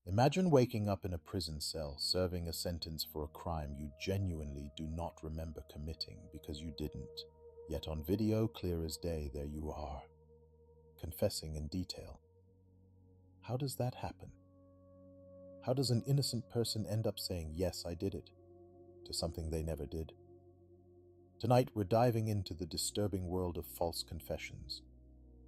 Imagine waking up in a prison cell, serving a sentence for a crime you genuinely do not remember committing because you didn't. Yet on video, clear as day, there you are, confessing in detail. How does that happen? How does an innocent person end up saying, "Yes, I did it," to something they never did? Tonight, we're diving into the disturbing world of false confessions,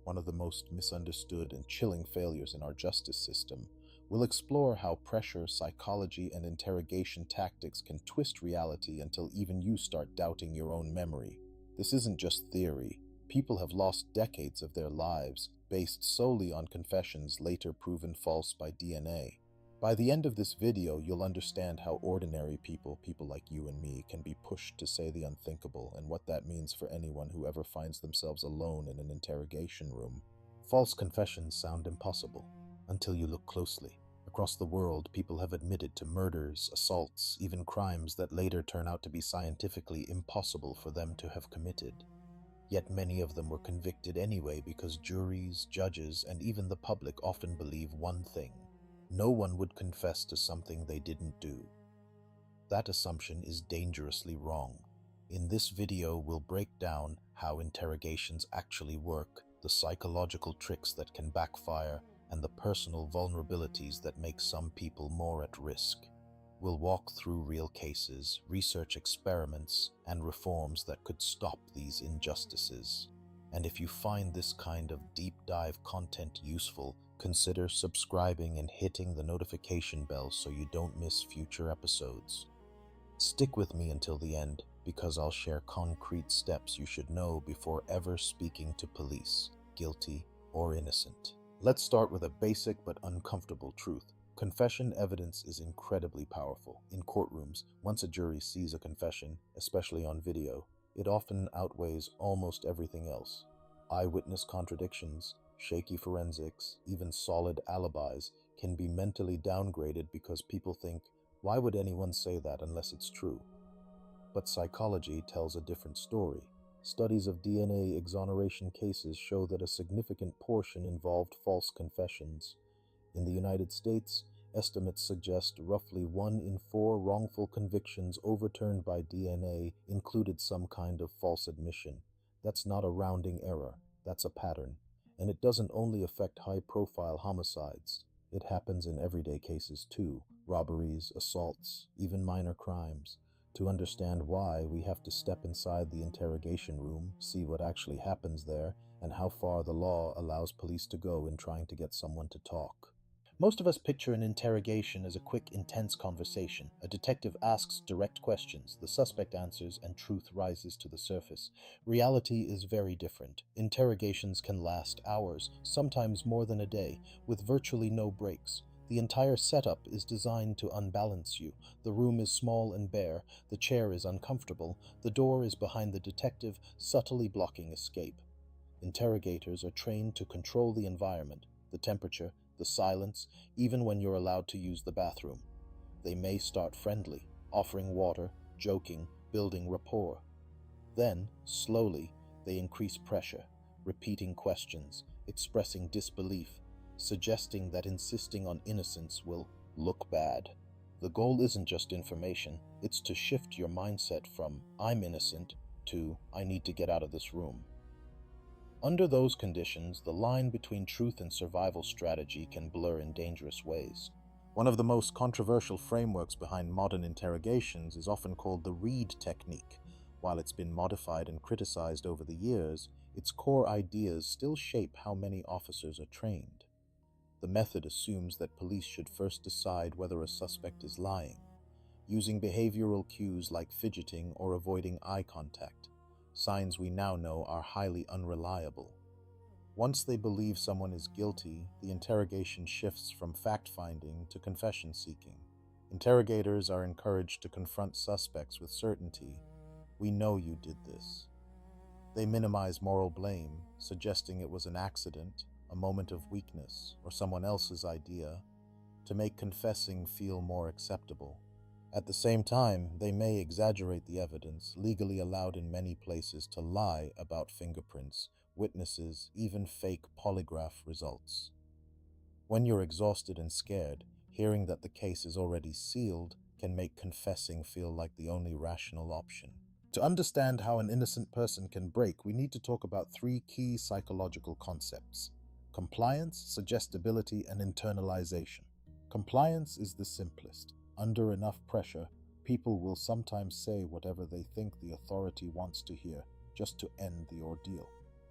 one of the most misunderstood and chilling failures in our justice system. We'll explore how pressure, psychology, and interrogation tactics can twist reality until even you start doubting your own memory. This isn't just theory. People have lost decades of their lives based solely on confessions later proven false by DNA. By the end of this video, you'll understand how ordinary people like you and me, can be pushed to say the unthinkable and what that means for anyone who ever finds themselves alone in an interrogation room. False confessions sound impossible until you look closely. Across the world, people have admitted to murders, assaults, even crimes that later turn out to be scientifically impossible for them to have committed. Yet many of them were convicted anyway because juries, judges, and even the public often believe one thing: no one would confess to something they didn't do. That assumption is dangerously wrong. In this video, we'll break down how interrogations actually work, the psychological tricks that can backfire, and the personal vulnerabilities that make some people more at risk. We'll walk through real cases, research experiments, and reforms that could stop these injustices. And if you find this kind of deep dive content useful, consider subscribing and hitting the notification bell so you don't miss future episodes. Stick with me until the end, because I'll share concrete steps you should know before ever speaking to police, guilty or innocent. Let's start with a basic but uncomfortable truth. Confession evidence is incredibly powerful. In courtrooms, once a jury sees a confession, especially on video, it often outweighs almost everything else. Eyewitness contradictions, shaky forensics, even solid alibis can be mentally downgraded because people think, why would anyone say that unless it's true? But psychology tells a different story. Studies of DNA exoneration cases show that a significant portion involved false confessions. In the United States, estimates suggest roughly 1 in 4 wrongful convictions overturned by DNA included some kind of false admission. That's not a rounding error, that's a pattern. And it doesn't only affect high-profile homicides. It happens in everyday cases too: robberies, assaults, even minor crimes. To understand why, we have to step inside the interrogation room, see what actually happens there, and how far the law allows police to go in trying to get someone to talk. Most of us picture an interrogation as a quick, intense conversation. A detective asks direct questions, the suspect answers, and truth rises to the surface. Reality is very different. Interrogations can last hours, sometimes more than a day, with virtually no breaks. The entire setup is designed to unbalance you. The room is small and bare, the chair is uncomfortable, the door is behind the detective, subtly blocking escape. Interrogators are trained to control the environment, the temperature, the silence, even when you're allowed to use the bathroom. They may start friendly, offering water, joking, building rapport. Then, slowly, they increase pressure, repeating questions, expressing disbelief, suggesting that insisting on innocence will look bad. The goal isn't just information, it's to shift your mindset from "I'm innocent" to "I need to get out of this room." Under those conditions, the line between truth and survival strategy can blur in dangerous ways. One of the most controversial frameworks behind modern interrogations is often called the Reed technique. While it's been modified and criticized over the years, its core ideas still shape how many officers are trained. The method assumes that police should first decide whether a suspect is lying, using behavioral cues like fidgeting or avoiding eye contact, signs we now know are highly unreliable. Once they believe someone is guilty, the interrogation shifts from fact-finding to confession-seeking. Interrogators are encouraged to confront suspects with certainty. "We know you did this." They minimize moral blame, suggesting it was an accident, a moment of weakness, or someone else's idea, to make confessing feel more acceptable. At the same time, they may exaggerate the evidence, legally allowed in many places to lie about fingerprints, witnesses, even fake polygraph results. When you're exhausted and scared, Hearing that the case is already sealed can make confessing feel like the only rational option. To understand how an innocent person can break, we need to talk about three key psychological concepts: compliance, suggestibility, and internalization. Compliance is the simplest. Under enough pressure, people will sometimes say whatever they think the authority wants to hear, just to end the ordeal.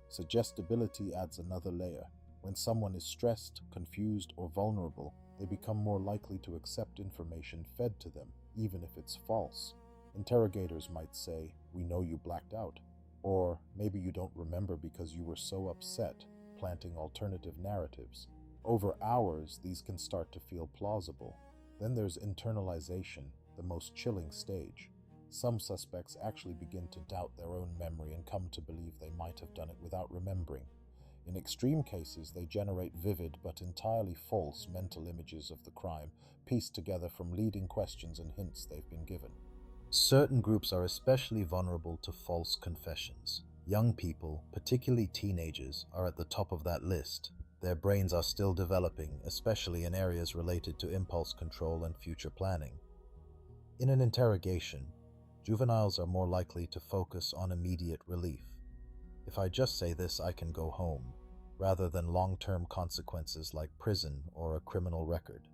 Suggestibility adds another layer. When someone is stressed, confused, or vulnerable, they become more likely to accept information fed to them, even if it's false. Interrogators might say, "We know you blacked out," or "Maybe you don't remember because you were so upset," planting alternative narratives. Over hours, these can start to feel plausible. Then there's internalization, the most chilling stage. Some suspects actually begin to doubt their own memory and come to believe they might have done it without remembering. In extreme cases, they generate vivid but entirely false mental images of the crime, pieced together from leading questions and hints they've been given. Certain groups are especially vulnerable to false confessions. Young people, particularly teenagers, are at the top of that list. Their brains are still developing, especially in areas related to impulse control and future planning. In an interrogation, juveniles are more likely to focus on immediate relief. "If I just say this, I can go home," rather than long-term consequences like prison or a criminal record.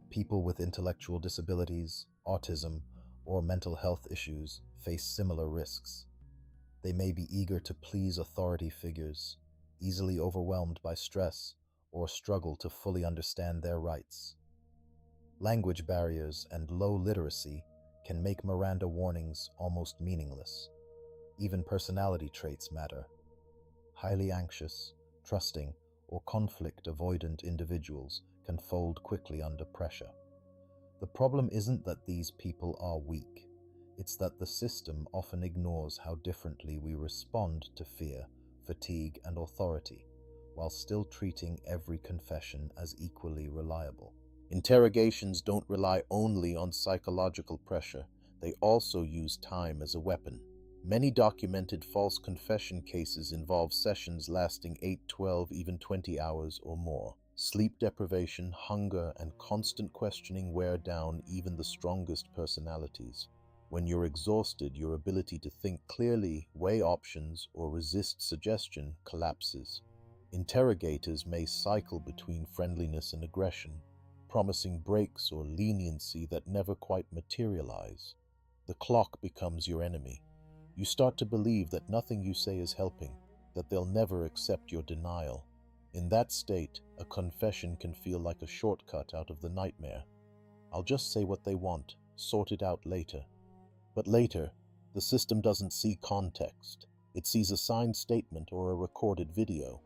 People with intellectual disabilities, autism, or mental health issues face similar risks. They may be eager to please authority figures, easily overwhelmed by stress, or struggle to fully understand their rights. Language barriers and low literacy can make Miranda warnings almost meaningless. Even personality traits matter. Highly anxious, trusting, or conflict-avoidant individuals can fold quickly under pressure. The problem isn't that these people are weak. It's that the system often ignores how differently we respond to fear, fatigue, and authority, while still treating every confession as equally reliable. Interrogations don't rely only on psychological pressure. They also use time as a weapon. Many documented false confession cases involve sessions lasting 8, 12, even 20 hours or more. Sleep deprivation, hunger, and constant questioning wear down even the strongest personalities. When you're exhausted, your ability to think clearly, weigh options, or resist suggestion collapses. Interrogators may cycle between friendliness and aggression, promising breaks or leniency that never quite materialize. The clock becomes your enemy. You start to believe that nothing you say is helping, that they'll never accept your denial. In that state, a confession can feel like a shortcut out of the nightmare. "I'll just say what they want, sort it out later." But later, the system doesn't see context. It sees a signed statement or a recorded video.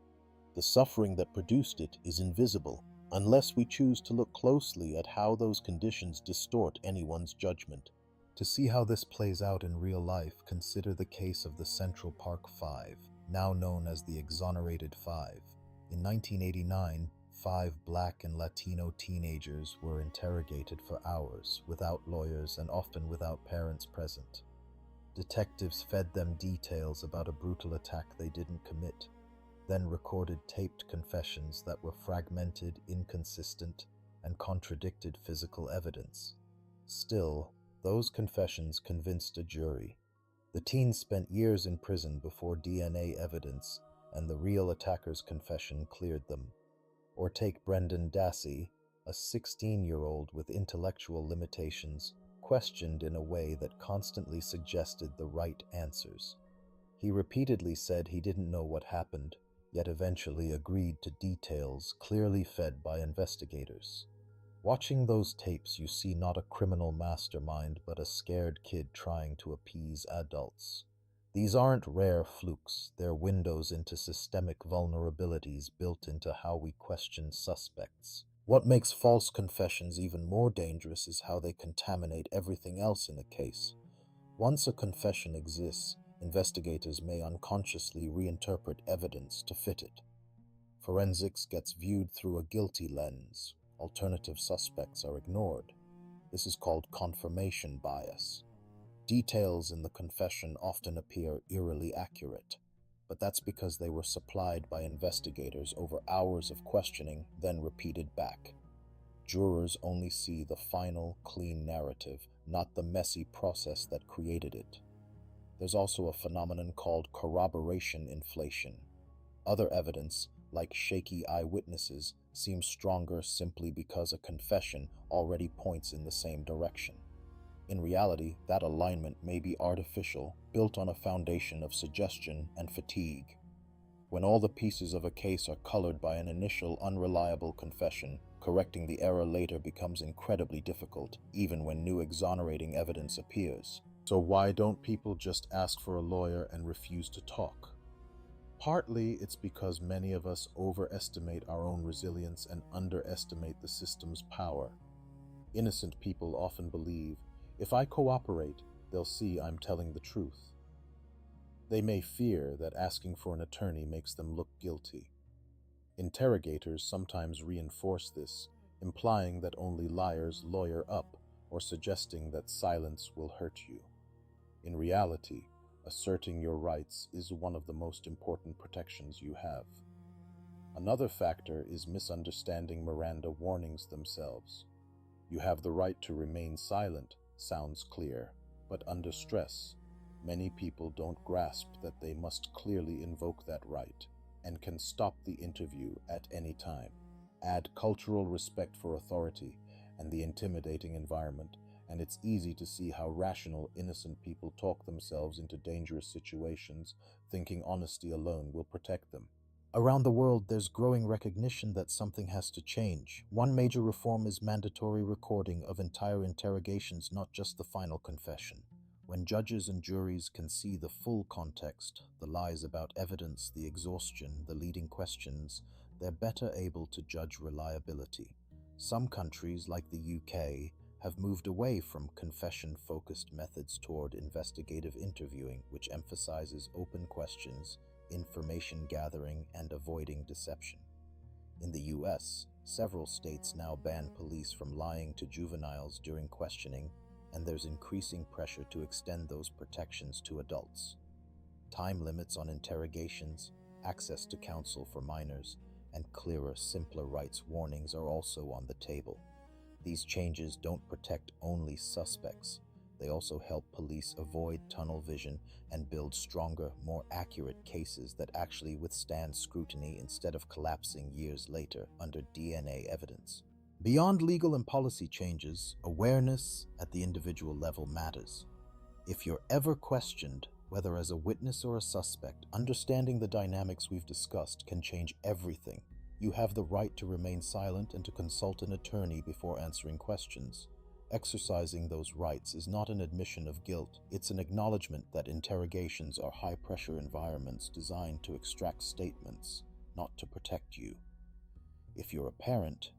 The suffering that produced it is invisible, unless we choose to look closely at how those conditions distort anyone's judgment. To see how this plays out in real life, consider the case of the Central Park Five, now known as the Exonerated Five. In 1989, 5 Black and Latino teenagers were interrogated for hours, without lawyers and often without parents present. Detectives fed them details about a brutal attack they didn't commit, then recorded taped confessions that were fragmented, inconsistent, and contradicted physical evidence. Still, those confessions convinced a jury. The teens spent years in prison before DNA evidence and the real attacker's confession cleared them. Or take Brendan Dassey, a 16-year-old with intellectual limitations, questioned in a way that constantly suggested the right answers. He repeatedly said he didn't know what happened, yet eventually agreed to details clearly fed by investigators. Watching those tapes, you see not a criminal mastermind, but a scared kid trying to appease adults. These aren't rare flukes, they're windows into systemic vulnerabilities built into how we question suspects. What makes false confessions even more dangerous is how they contaminate everything else in a case. Once a confession exists, investigators may unconsciously reinterpret evidence to fit it. Forensics gets viewed through a guilty lens. Alternative suspects are ignored. This is called confirmation bias. Details in the confession often appear eerily accurate, but that's because they were supplied by investigators over hours of questioning, then repeated back. Jurors only see the final, clean narrative, not the messy process that created it. There's also a phenomenon called corroboration inflation. Other evidence, like shaky eyewitnesses, seems stronger simply because a confession already points in the same direction. In reality, that alignment may be artificial, built on a foundation of suggestion and fatigue. When all the pieces of a case are colored by an initial unreliable confession, correcting the error later becomes incredibly difficult, even when new exonerating evidence appears. So why don't people just ask for a lawyer and refuse to talk? Partly it's because many of us overestimate our own resilience and underestimate the system's power. Innocent people often believe, if I cooperate, they'll see I'm telling the truth. They may fear that asking for an attorney makes them look guilty. Interrogators sometimes reinforce this, implying that only liars lawyer up or suggesting that silence will hurt you. In reality, asserting your rights is one of the most important protections you have. Another factor is misunderstanding Miranda warnings themselves. You have the right to remain silent sounds clear, but under stress, many people don't grasp that they must clearly invoke that right and can stop the interview at any time. Add cultural respect for authority and the intimidating environment, and it's easy to see how rational, innocent people talk themselves into dangerous situations, thinking honesty alone will protect them. Around the world, there's growing recognition that something has to change. One major reform is mandatory recording of entire interrogations, not just the final confession. When judges and juries can see the full context, the lies about evidence, the exhaustion, the leading questions, they're better able to judge reliability. Some countries, like the UK, have moved away from confession-focused methods toward investigative interviewing, which emphasizes open questions, information gathering, and avoiding deception. In the US, several states now ban police from lying to juveniles during questioning, and there's increasing pressure to extend those protections to adults. Time limits on interrogations, access to counsel for minors, and clearer, simpler rights warnings are also on the table. These changes don't protect only suspects. They also help police avoid tunnel vision and build stronger, more accurate cases that actually withstand scrutiny instead of collapsing years later under DNA evidence. Beyond legal and policy changes, awareness at the individual level matters. If you're ever questioned, whether as a witness or a suspect, understanding the dynamics we've discussed can change everything. You have the right to remain silent and to consult an attorney before answering questions. Exercising those rights is not an admission of guilt, it's an acknowledgement that interrogations are high-pressure environments designed to extract statements, not to protect you. If you're a parent,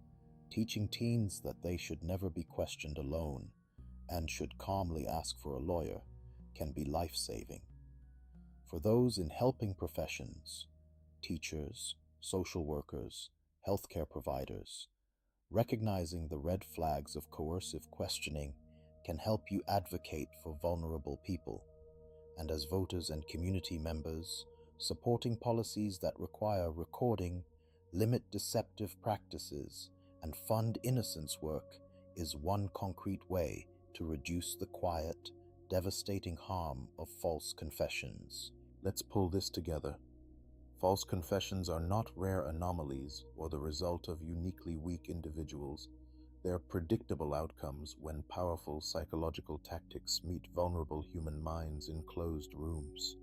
teaching teens that they should never be questioned alone and should calmly ask for a lawyer can be life-saving. For those in helping professions, teachers, social workers, healthcare providers, recognizing the red flags of coercive questioning can help you advocate for vulnerable people. And as voters and community members, supporting policies that require recording, limit deceptive practices, and fund innocence work is one concrete way to reduce the quiet, devastating harm of false confessions. Let's pull this together. False confessions are not rare anomalies or the result of uniquely weak individuals. They are predictable outcomes when powerful psychological tactics meet vulnerable human minds in closed rooms.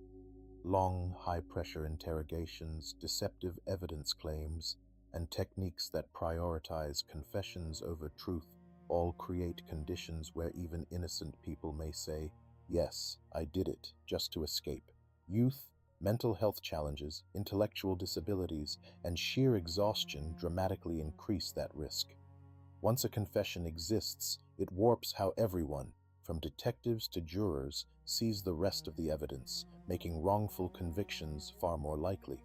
Long, high-pressure interrogations, deceptive evidence claims, and techniques that prioritize confessions over truth all create conditions where even innocent people may say, "Yes, I did it," just to escape. Youth, mental health challenges, intellectual disabilities, and sheer exhaustion dramatically increase that risk. Once a confession exists, it warps how everyone, from detectives to jurors, sees the rest of the evidence, making wrongful convictions far more likely.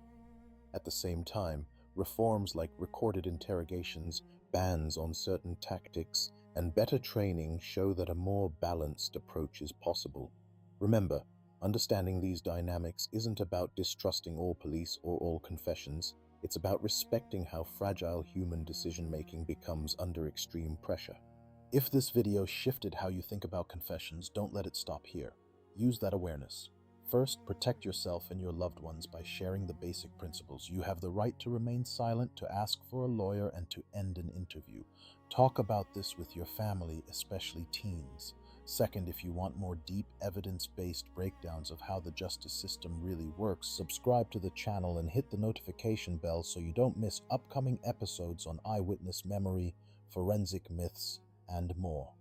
At the same time, reforms like recorded interrogations, bans on certain tactics, and better training show that a more balanced approach is possible. Remember, understanding these dynamics isn't about distrusting all police or all confessions. It's about respecting how fragile human decision-making becomes under extreme pressure. If this video shifted how you think about confessions, don't let it stop here. Use that awareness. First, protect yourself and your loved ones by sharing the basic principles. You have the right to remain silent, to ask for a lawyer, and to end an interview. Talk about this with your family, especially teens. Second, if you want more deep, evidence-based breakdowns of how the justice system really works, subscribe to the channel and hit the notification bell so you don't miss upcoming episodes on eyewitness memory, forensic myths, and more.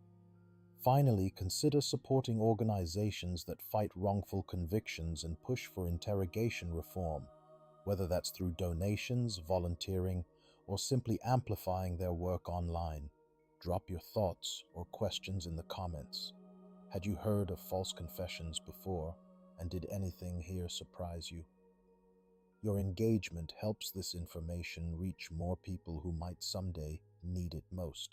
Finally, consider supporting organizations that fight wrongful convictions and push for interrogation reform, whether that's through donations, volunteering, or simply amplifying their work online. Drop your thoughts or questions in the comments. Had you heard of false confessions before, and did anything here surprise you? Your engagement helps this information reach more people who might someday need it most.